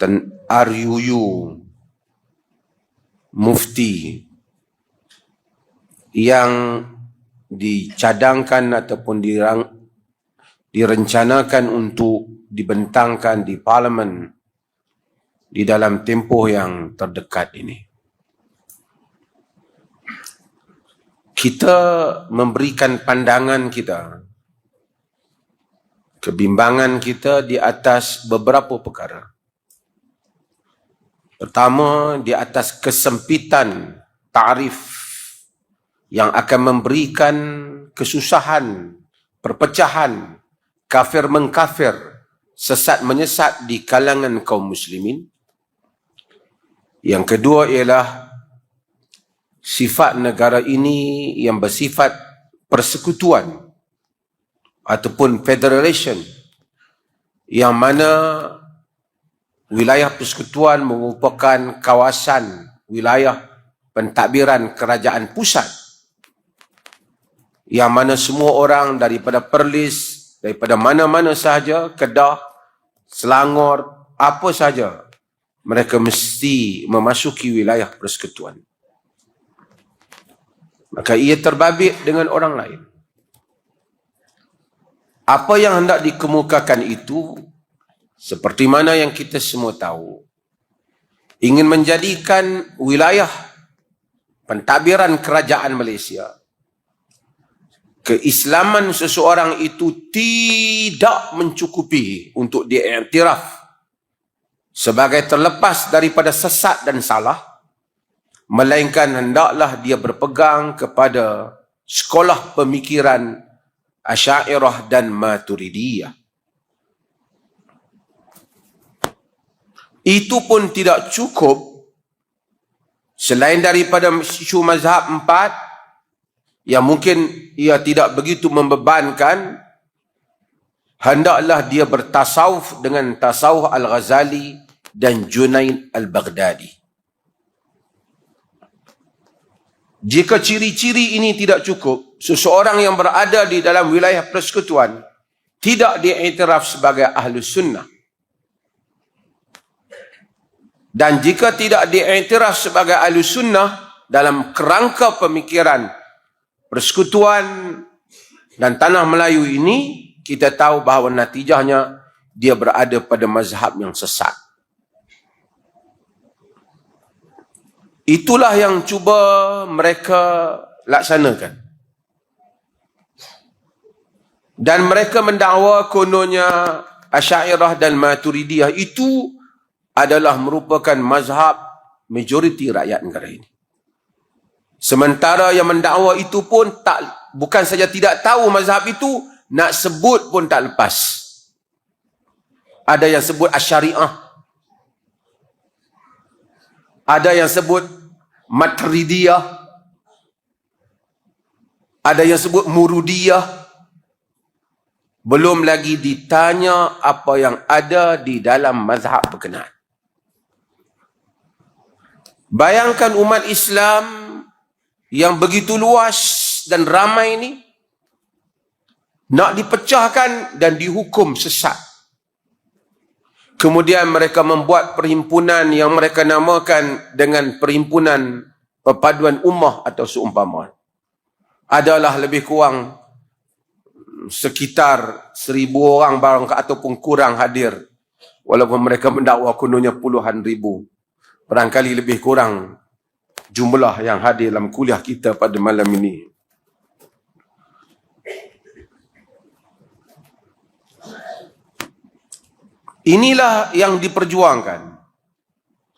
RUU Mufti yang dicadangkan ataupun direncanakan untuk dibentangkan di Parlimen di dalam tempoh yang terdekat ini. Kita memberikan pandangan kita, kebimbangan kita di atas beberapa perkara. Pertama, di atas kesempitan ta'rif yang akan memberikan kesusahan, perpecahan, kafir mengkafir, sesat menyesat di kalangan kaum muslimin. Yang kedua ialah sifat negara ini yang bersifat persekutuan ataupun federation, yang mana wilayah persekutuan merupakan kawasan wilayah pentadbiran kerajaan pusat, yang mana semua orang daripada Perlis, daripada mana-mana sahaja, Kedah, Selangor, apa sahaja, mereka mesti memasuki wilayah persekutuan. Maka ia terbabit dengan orang lain. Apa yang hendak dikemukakan itu, seperti mana yang kita semua tahu, ingin menjadikan wilayah pentadbiran kerajaan Malaysia, keislaman seseorang itu tidak mencukupi untuk diiktiraf sebagai terlepas daripada sesat dan salah, melainkan hendaklah dia berpegang kepada sekolah pemikiran Asy'ariyah dan Maturidiyah. Itu pun tidak cukup. Selain daripada isu mazhab 4 yang mungkin ia tidak begitu membebankan, hendaklah dia bertasawuf dengan tasawuf Al-Ghazali dan Junaid Al-Baghdadi. Jika ciri-ciri ini tidak cukup, seseorang yang berada di dalam wilayah persekutuan tidak diiktiraf sebagai Ahlus Sunnah. Dan jika tidak diiktiraf sebagai Ahlus Sunnah dalam kerangka pemikiran persekutuan dan tanah Melayu ini, kita tahu bahawa natijahnya dia berada pada mazhab yang sesat. Itulah yang cuba mereka laksanakan. Dan mereka mendakwa kononnya Asy'ariyah dan Maturidiyah itu adalah merupakan mazhab majoriti rakyat negara ini. Sementara yang mendakwa itu pun bukan saja tidak tahu mazhab itu, nak sebut pun tak lepas. Ada yang sebut Asy'ariyah, ada yang sebut Maturidiyah, ada yang sebut Murudiyah. Belum lagi ditanya apa yang ada di dalam mazhab berkenaan. Bayangkan umat Islam yang begitu luas dan ramai ini nak dipecahkan dan dihukum sesat. Kemudian mereka membuat perhimpunan yang mereka namakan dengan Perhimpunan Perpaduan Ummah atau seumpama. Adalah lebih kurang sekitar 1,000 orang barang ataupun kurang hadir. Walaupun mereka mendakwa kononnya puluhan ribu. Barangkali lebih kurang jumlah yang hadir dalam kuliah kita pada malam ini. Inilah yang diperjuangkan.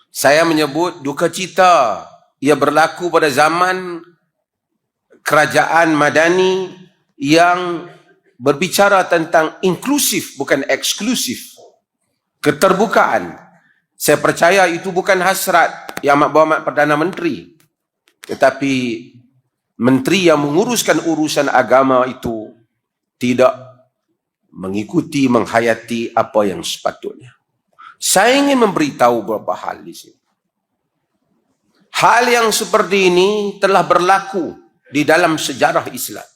Saya menyebut duka cita ia berlaku pada zaman kerajaan Madani yang berbicara tentang inklusif, bukan eksklusif. Keterbukaan. Saya percaya itu bukan hasrat Yang Amat Berhormat Perdana Menteri, tetapi menteri yang menguruskan urusan agama itu tidak mengikuti, menghayati apa yang sepatutnya. Saya ingin memberitahu beberapa hal di sini. Hal yang seperti ini telah berlaku di dalam sejarah Islam.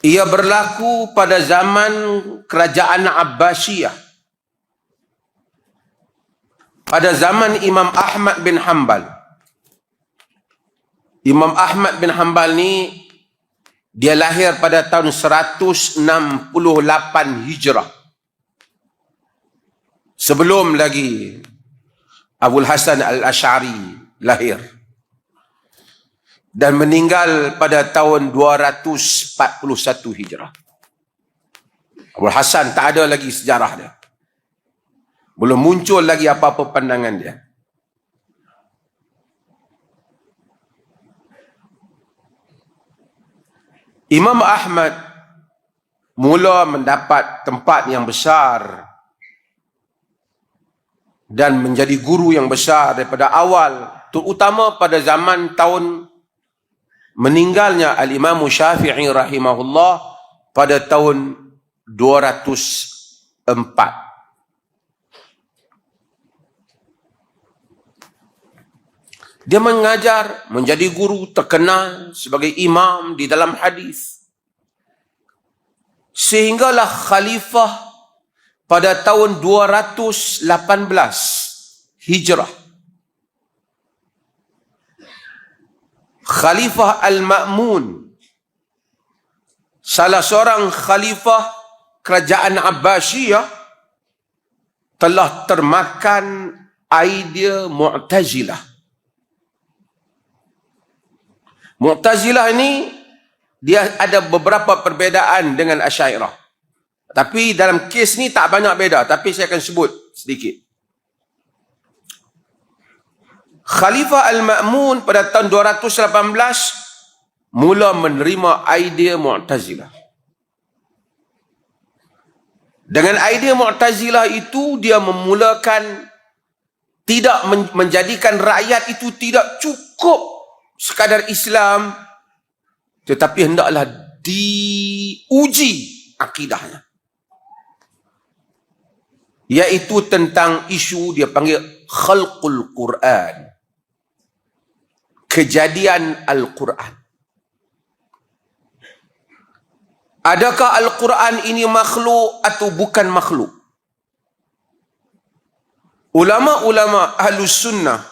Ia berlaku pada zaman kerajaan Abbasiyah pada zaman Imam Ahmad bin Hanbal. Imam Ahmad bin Hanbal ni dia lahir pada tahun 168 Hijrah. Sebelum lagi Abul Hasan Al-Asy'ari lahir. Dan meninggal pada tahun 241 Hijrah. Abul Hasan tak ada lagi sejarah dia. Belum muncul lagi apa-apa pandangan dia. Imam Ahmad mula mendapat tempat yang besar dan menjadi guru yang besar daripada awal, terutama pada zaman tahun meninggalnya Al-Imam Syafi'i rahimahullah pada tahun 204. Dia mengajar, menjadi guru terkenal sebagai imam di dalam hadis. Sehinggalah khalifah pada tahun 218 Hijrah. Khalifah Al-Ma'mun, salah seorang khalifah kerajaan Abbasiyah, telah termakan idea Mu'tazilah. Mu'tazilah ini dia ada beberapa perbezaan dengan Asy'ariyah. Tapi dalam kes ni tak banyak beza, tapi saya akan sebut sedikit. Khalifah Al-Ma'mun pada tahun 218 mula menerima idea Mu'tazilah. Dengan idea Mu'tazilah itu dia memulakan tidak menjadikan rakyat itu tidak cukup sekadar Islam, tetapi hendaklah diuji akidahnya. Iaitu tentang isu dia panggil khalqul Quran. Kejadian Al-Quran. Adakah Al-Quran ini makhluk atau bukan makhluk? Ulama-ulama Ahlus Sunnah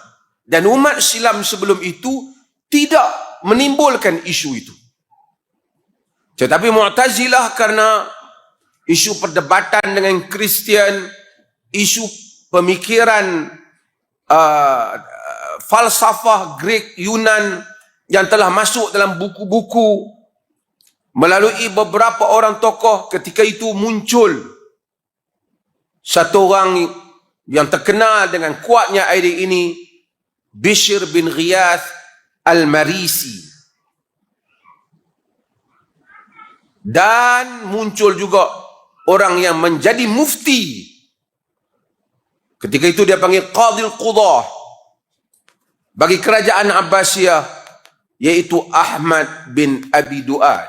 dan umat Islam sebelum itu tidak menimbulkan isu itu. Tetapi Mu'tazilah karena isu perdebatan dengan Kristian, isu pemikiran falsafah Greek Yunan yang telah masuk dalam buku-buku melalui beberapa orang tokoh, ketika itu muncul satu orang yang terkenal dengan kuatnya idea ini, Bishr bin Ghiyath Al-Marisi. Dan muncul juga orang yang menjadi mufti. Ketika itu dia panggil Qadil Qudah bagi kerajaan Abbasiyah, yaitu Ahmad bin Abi Du'ad.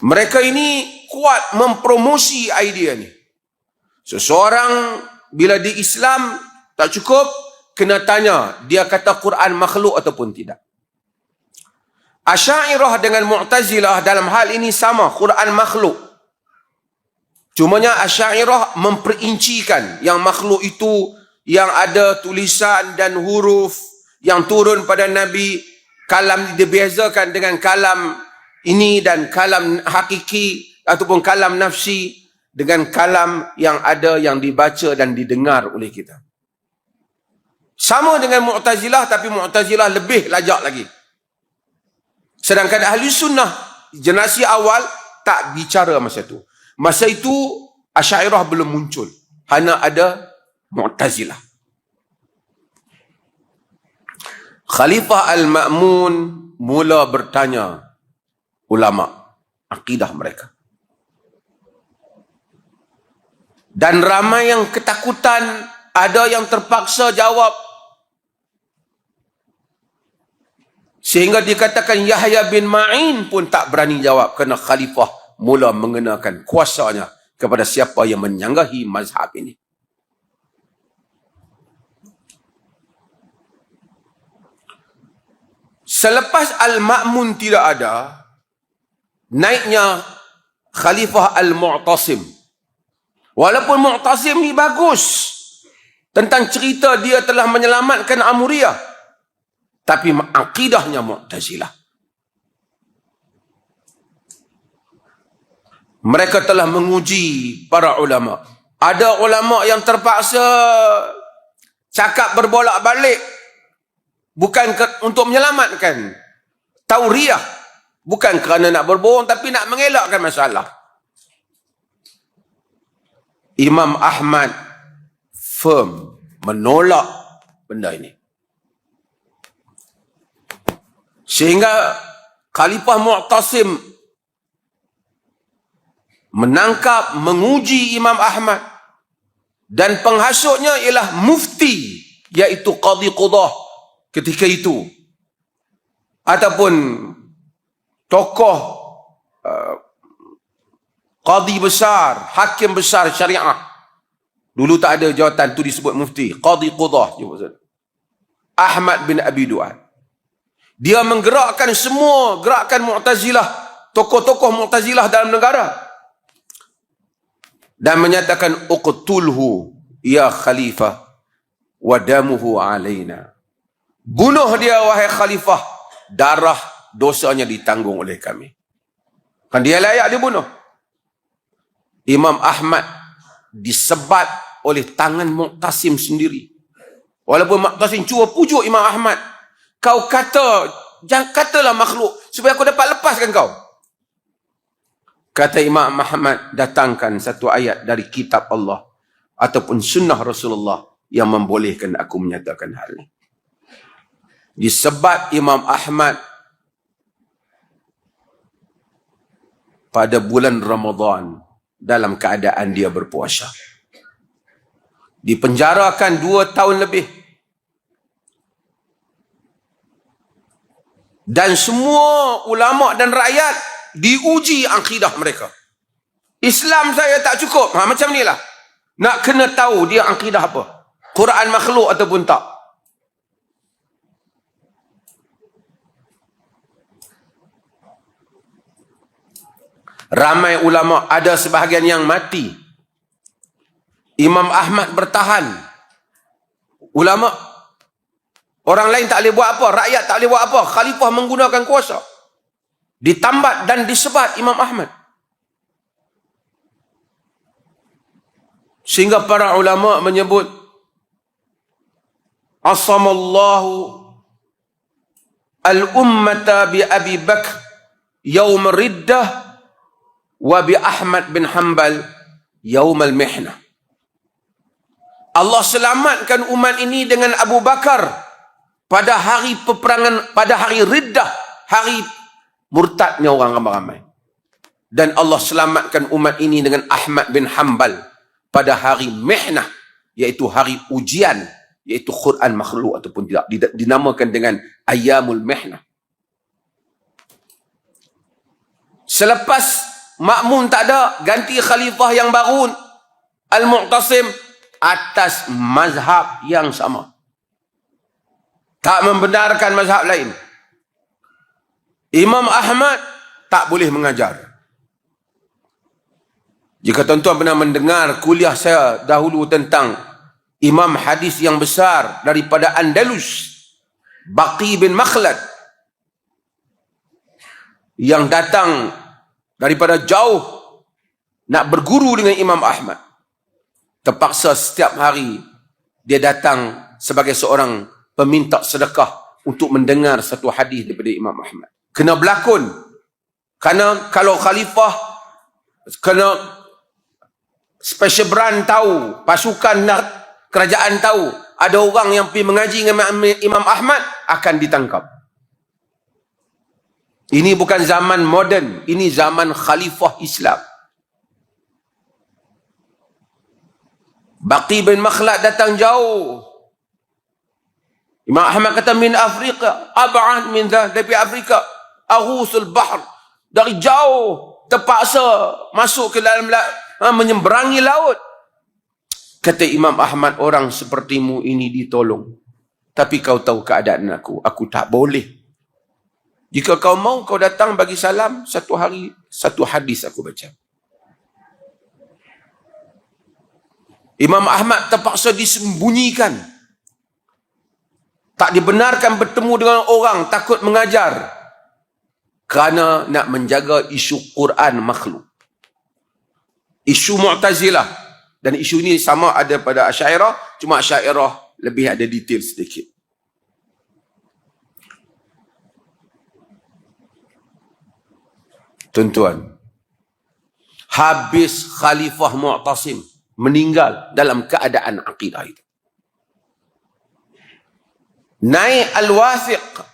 Mereka ini kuat mempromosi idea ni. Seseorang bila di Islam tak cukup, kena tanya dia kata Quran makhluk ataupun tidak. Asy'ariyah dengan Mu'tazilah dalam hal ini sama, Quran makhluk. Cumanya Asy'ariyah memperincikan yang makhluk itu yang ada tulisan dan huruf yang turun pada Nabi, kalam dibezakan dengan kalam ini dan kalam hakiki ataupun kalam nafsi dengan kalam yang ada yang dibaca dan didengar oleh kita. Sama dengan Mu'tazilah, tapi Mu'tazilah lebih lajak lagi. Sedangkan Ahli Sunnah generasi awal tak bicara masa itu. Masa itu Asy'ariyah belum muncul, hanya ada Mu'tazilah. Khalifah Al-Ma'mun mula bertanya ulama akidah mereka. Dan ramai yang ketakutan, ada yang terpaksa jawab. Sehingga dikatakan Yahya bin Ma'in pun tak berani jawab kerana khalifah mula mengenakan kuasanya kepada siapa yang menyanggahi mazhab ini. Selepas Al-Ma'mun tidak ada, naiknya Khalifah Al-Mu'tasim. Walaupun Mu'tasim ni bagus tentang cerita dia telah menyelamatkan Amuriyah, tapi akidahnya Mu'tazilah. Mereka telah menguji para ulama. Ada ulama yang terpaksa cakap berbolak-balik bukan untuk menyelamatkan tauriah, bukan kerana nak berbohong, tapi nak mengelakkan masalah. Imam Ahmad firm menolak benda ini, sehingga Khalifah Mu'tasim menangkap, menguji Imam Ahmad, dan penghasutnya ialah mufti, iaitu Qadhi Qudah ketika itu, ataupun tokoh qadi besar, hakim besar syariah. Dulu tak ada jawatan tu disebut mufti, Qadhi Qudah. Ahmad bin Abi Du'ad. Dia menggerakkan semua gerakan Mu'tazilah, tokoh-tokoh Mu'tazilah dalam negara, dan menyatakan uqtulhu ya khalifah wa damuhu alaina. Bunuh dia wahai khalifah, darah dosanya ditanggung oleh kami. Kan dia layak dibunuh. Imam Ahmad disebat oleh tangan Mu'tasim sendiri. Walaupun Mu'tasim cuba pujuk Imam Ahmad, kau kata, jangan katalah makhluk supaya aku dapat lepaskan kau. Kata Imam Ahmad, datangkan satu ayat dari kitab Allah ataupun sunnah Rasulullah yang membolehkan aku menyatakan hal ini. Disebat Imam Ahmad pada bulan Ramadan dalam keadaan dia berpuasa. Dipenjarakan 2 tahun lebih. Dan semua ulama dan rakyat diuji akidah mereka. Islam saya tak cukup. Macam ni lah. Nak kena tahu dia akidah apa. Quran makhluk ataupun tak. Ramai ulama, ada sebahagian yang mati. Imam Ahmad bertahan. Ulama, orang lain tak boleh buat apa, rakyat tak boleh buat apa, khalifah menggunakan kuasa. Ditambat dan disebat Imam Ahmad. Sehingga para ulama menyebut asamallahu al-ummata bi Abi Bakr yaum riddah wa bi Ahmad bin Hanbal yaum al-mihnah. Allah selamatkan umat ini dengan Abu Bakar pada hari peperangan, pada hari riddah, hari murtadnya orang ramai-ramai. Dan Allah selamatkan umat ini dengan Ahmad bin Hanbal pada hari mihnah, iaitu hari ujian, iaitu Quran makhluk ataupun tidak, dinamakan dengan Ayyamul Mihnah. Selepas makmun tak ada, ganti khalifah yang baru, Al-Mu'tasim, atas mazhab yang sama. Tak membenarkan mazhab lain. Imam Ahmad tak boleh mengajar. Jika tuan-tuan pernah mendengar kuliah saya dahulu tentang imam hadis yang besar daripada Andalus, Baqi bin Makhlad, yang datang daripada jauh nak berguru dengan Imam Ahmad, terpaksa setiap hari dia datang sebagai seorang peminta sedekah untuk mendengar satu hadis daripada Imam Ahmad. Kena berlakon. Kerana kalau khalifah, kena special brand tahu, pasukan kerajaan tahu, ada orang yang pergi mengaji dengan Imam Ahmad, akan ditangkap. Ini bukan zaman moden, ini zaman khalifah Islam. Baqi bin Makhlad datang jauh. Imam Ahmad kata, min Afrika, ab'ad min dah, dari Afrika, aghusul bahr, dari jauh, terpaksa masuk ke dalam menyeberangi laut. Kata Imam Ahmad, orang sepertimu ini ditolong, tapi kau tahu keadaan aku tak boleh. Jika kau mau, kau datang bagi salam, satu hari satu hadis aku baca. Imam Ahmad terpaksa disembunyikan. Tak dibenarkan bertemu dengan orang, takut mengajar. Kerana nak menjaga isu Quran makhluk. Isu Mu'tazilah. Dan isu ini sama ada pada Asy'ariyah, cuma Asy'ariyah lebih ada detail sedikit. Tuan-tuan, habis Khalifah Mu'tasim meninggal dalam keadaan akidah itu. Naik Al-Wathiq,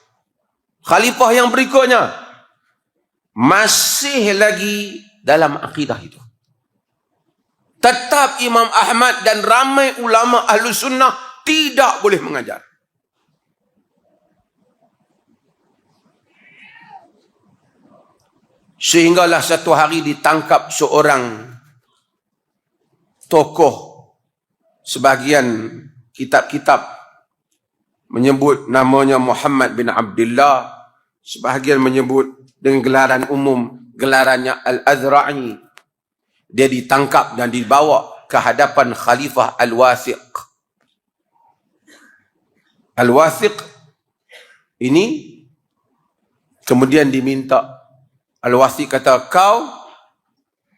Khalifah yang berikutnya, masih lagi dalam akidah itu. Tetap Imam Ahmad dan ramai ulama ahlu sunnah tidak boleh mengajar. Sehinggalah satu hari ditangkap seorang tokoh. Sebahagian kitab-kitab menyebut namanya Muhammad bin Abdullah. Sebahagian menyebut dengan gelaran umum, gelarannya Al-Azra'i. Dia ditangkap dan dibawa ke hadapan Khalifah Al-Wathiq. Al-Wathiq ini kemudian diminta. Al-Wathiq kata, kau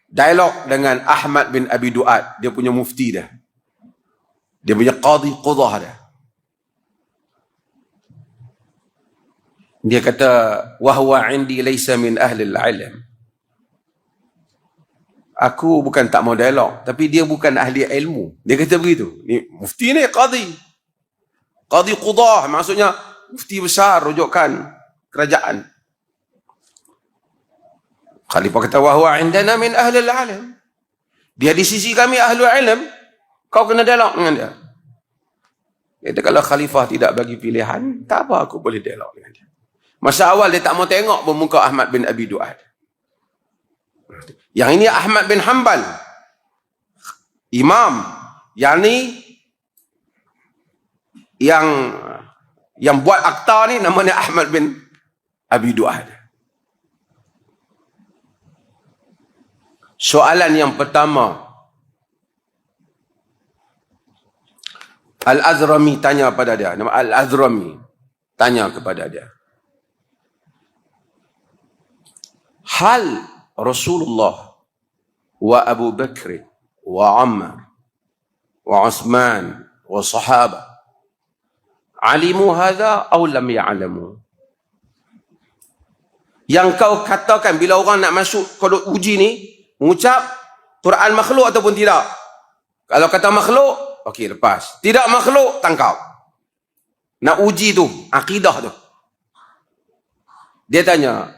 dialog dengan Ahmad bin Abi Du'ad. Dia punya mufti dah. Dia punya qadhi qudah dah. Dia kata, wahwa indi laysa min ahli al-ilm. Aku bukan tak mau dialog, tapi dia bukan ahli ilmu. Dia kata begitu. Ni mufti ni qadhi. Qadhi qudah, maksudnya mufti besar, rujukan kerajaan. Khalifah kata, wahwa indana min ahli al-ilm. Dia di sisi kami ahli ilm, kau kena dialog dengan dia. Dia kata, kalau Khalifah tidak bagi pilihan, tak apa, aku boleh dialog dengan dia. Masa awal dia tak mau tengok bermuka Ahmad bin Abi Du'ad. Yang ini Ahmad bin Hanbal, imam. Yang ni yang buat akta ni namanya Ahmad bin Abi Du'ad. Soalan yang pertama, Al-Azrami tanya pada dia. Nama Al-Azrami tanya kepada dia. Hal Rasulullah wa Abu Bakr wa Umar wa Uthman wa sahabah alimu hadha atau lam ya'lamu? Yang kau katakan bila orang nak masuk kalau uji ni, mengucap Quran makhluk ataupun tidak? Kalau kata makhluk, okey, lepas. Tidak makhluk, tangkap. Nak uji tu, akidah tu. Dia tanya,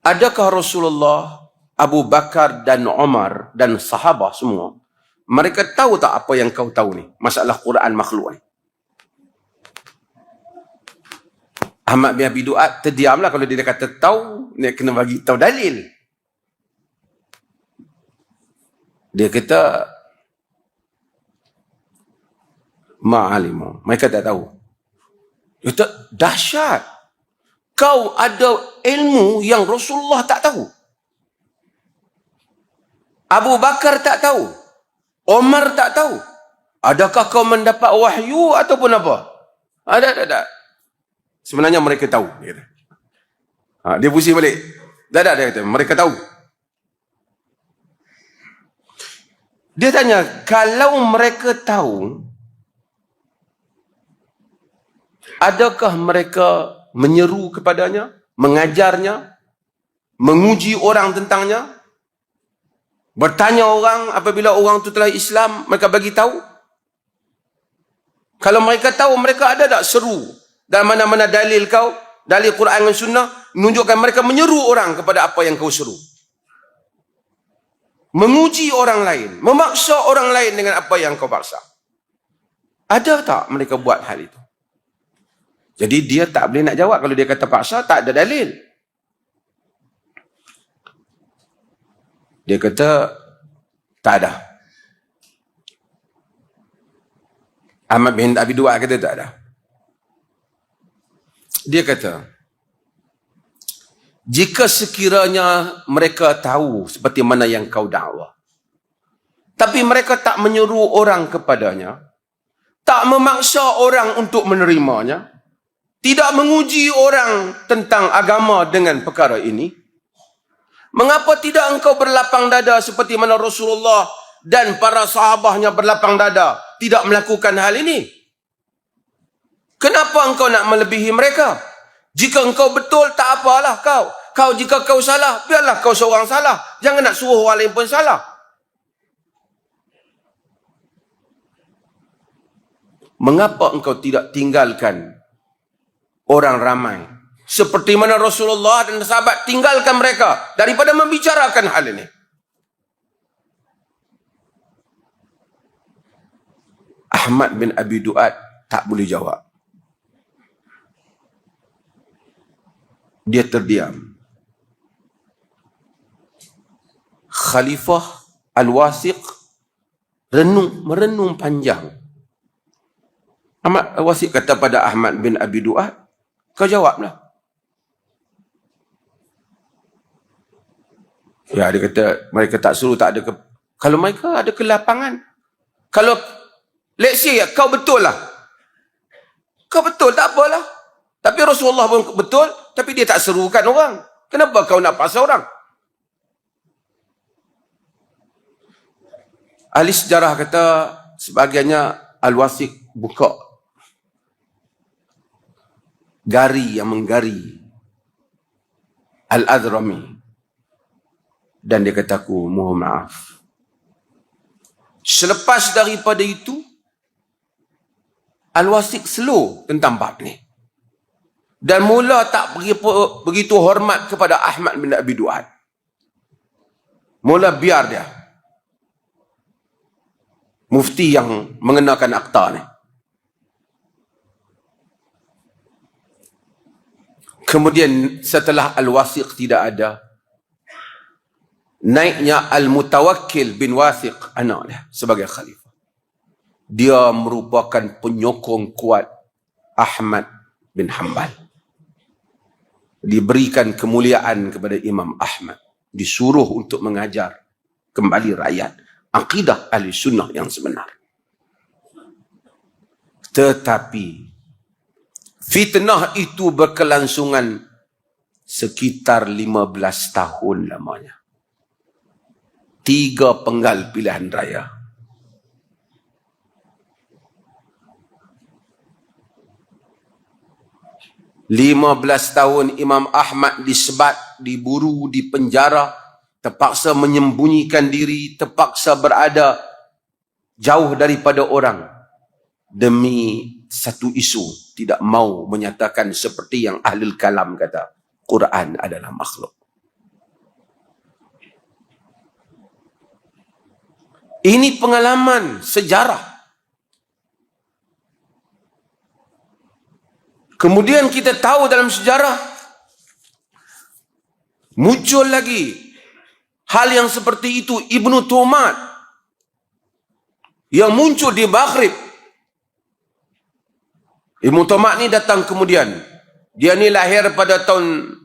adakah Rasulullah, Abu Bakar dan Umar dan sahabat semua, mereka tahu tak apa yang kau tahu ni? Masalah Quran makhluk ni. Ahmad bin Abi Du'ad terdiamlah. Kalau dia kata tahu, dia kena bagi tahu dalil. Dia kata, ma'alimu. Mereka tak tahu. Dia kata, dahsyat. Kau ada ilmu yang Rasulullah tak tahu. Abu Bakar tak tahu. Umar tak tahu. Adakah kau mendapat wahyu ataupun apa? Ada. Sebenarnya mereka tahu. Dia kata. Dia pusing balik. Dia kata, mereka tahu. Dia tanya, kalau mereka tahu, adakah mereka menyeru kepadanya, mengajarnya, menguji orang tentangnya, bertanya orang apabila orang itu telah Islam, mereka bagi tahu? Kalau mereka tahu, mereka ada tak seru dalam mana-mana dalil kau, dalil Quran dan Sunnah, menunjukkan mereka menyeru orang kepada apa yang kau seru, menguji orang lain, memaksa orang lain dengan apa yang kau paksa. Ada tak mereka buat hal itu? Jadi dia tak boleh nak jawab. Kalau dia kata paksa, tak ada dalil. Dia kata, tak ada. Ahmad bin Abi Du'ad kata tak ada. Dia kata, jika sekiranya mereka tahu seperti mana yang kau dakwa, Tapi mereka tak menyuruh orang kepadanya, tak memaksa orang untuk menerimanya, tidak menguji orang tentang agama dengan perkara ini. Mengapa tidak engkau berlapang dada seperti mana Rasulullah dan para sahabahnya berlapang dada, tidak melakukan hal ini? Kenapa engkau nak melebihi mereka? Jika engkau betul, tak apalah kau. Jika kau salah, biarlah kau seorang salah. Jangan nak suruh orang lain pun salah. Mengapa engkau tidak tinggalkan orang ramai seperti mana Rasulullah dan sahabat tinggalkan mereka daripada membicarakan hal ini? Ahmad bin Abi Du'ad tak boleh jawab. Dia terdiam. Khalifah Al-Wasiq merenung panjang. Ahmad Al-Wasiq kata pada Ahmad bin Abi Du'ad, kau jawablah. Ya, dia kata, mereka tak suruh, tak ada kalau mereka ada kelapangan. Kalau, let's say, kau betul lah. Kau betul, tak apalah. Tapi Rasulullah pun betul, tapi dia tak serukan orang. Kenapa kau nak paksa orang? Ahli sejarah kata, sebahagiannya Al-Wasiq buka gari yang menggari Al-Adhrami. Dan dia kata, aku mohon maaf. Selepas daripada itu, Al-Wasiq slow tentang bab ni. Dan mula tak begitu hormat kepada Ahmad bin Abi Du'ad. Mula biar dia. Mufti yang mengenakan akta ni. Kemudian setelah Al-Wasiq tidak ada, naiknya Al-Mutawakkil bin Wasiq, anak dia, sebagai khalifah. Dia merupakan penyokong kuat Ahmad bin Hanbal. Diberikan kemuliaan kepada Imam Ahmad. Disuruh untuk mengajar kembali rakyat akidah ahli sunnah yang sebenar. Tetapi fitnah itu berkelangsungan sekitar 15 tahun lamanya. 3 penggal pilihan raya. Lima 15 tahun Imam Ahmad disebat, diburu, dipenjara, terpaksa menyembunyikan diri, terpaksa berada jauh daripada orang demi satu isu, tidak mau menyatakan seperti yang Ahlul Kalam kata, Quran adalah makhluk. Ini pengalaman sejarah. Kemudian kita tahu dalam sejarah muncul lagi hal yang seperti itu. Ibnu Tumat yang muncul di Maghrib. Ibnu Tumat ni datang kemudian. Dia ni lahir pada tahun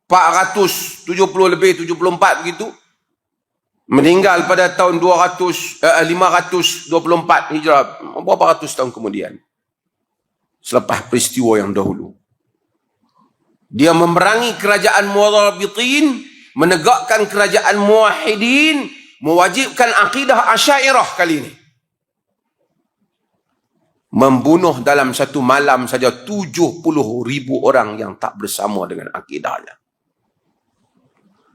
470 lebih, 74 begitu. Meninggal pada tahun 524 Hijrah. Berapa ratus tahun kemudian. Selepas peristiwa yang dahulu. Dia memerangi kerajaan Murabitin, menegakkan kerajaan Muwahhidin, mewajibkan akidah Asy'ariyah kali ini. Membunuh dalam satu malam saja 70,000 orang yang tak bersama dengan akidahnya.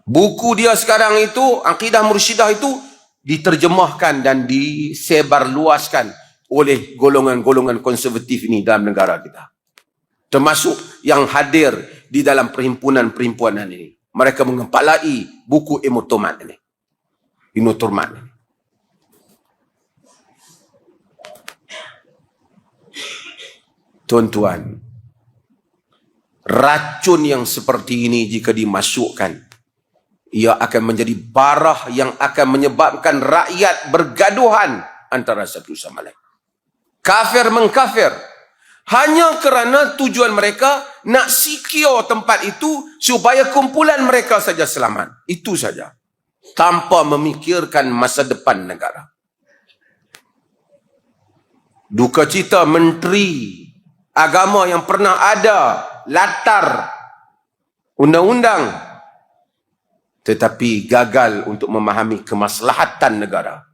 Buku dia sekarang itu, Akidah Mursyidah itu, diterjemahkan dan disebarluaskan oleh golongan-golongan konservatif ini dalam negara kita. Termasuk yang hadir di dalam perhimpunan-perhimpunan ini. Mereka mengepalai buku Ibnu Tumat ini. Ibnu Tumat ini. Tuan-tuan, racun yang seperti ini jika dimasukkan, ia akan menjadi barah yang akan menyebabkan rakyat bergaduhan antara satu sama lain. Kafir mengkafir. Hanya kerana tujuan mereka nak secure tempat itu supaya kumpulan mereka saja selamat. Itu saja. tanpa memikirkan masa depan negara. Duka cita menteri agama yang pernah ada latar undang-undang tetapi gagal untuk memahami kemaslahatan negara.